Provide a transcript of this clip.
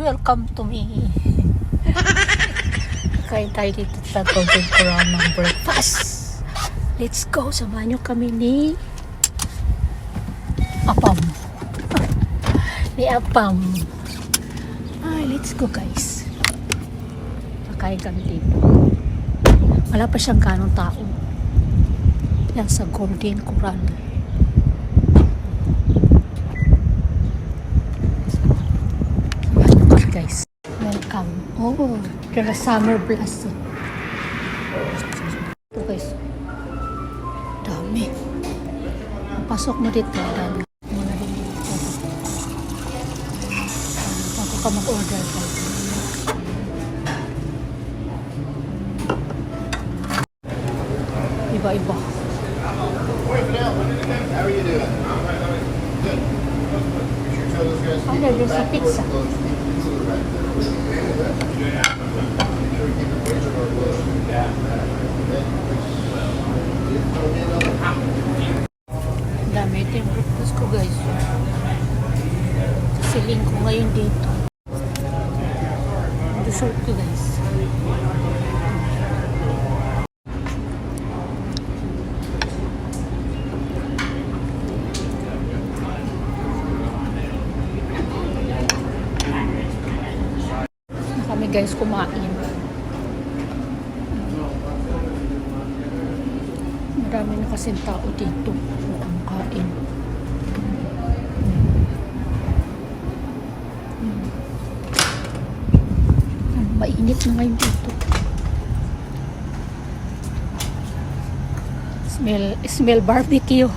welcome to me. Kain tayo dito sa Golden Corral ng breakfast. Let's go, samahan nyo kami ni Apam. Ni Apam. Ay, let's go guys. Kakain kami dito. Wala pa siyang ganong tao. Yan sa Golden Corral. Guys, welcome. Oh, there's a summer blast. Ito guys, dami. Pasok mo dito, dami. Muna din dito. Bago ka mag-order ka. Iba-iba. How are you doing? Good. Oh, there's a pizza. Dami ito yung breakfast ko guys. Siling ko ngayon dito. Dessert ko guys. Kami guys kumain. Marami na kasing tao dito. Kumakain. Mainit na ngayon dito. Smell barbecue.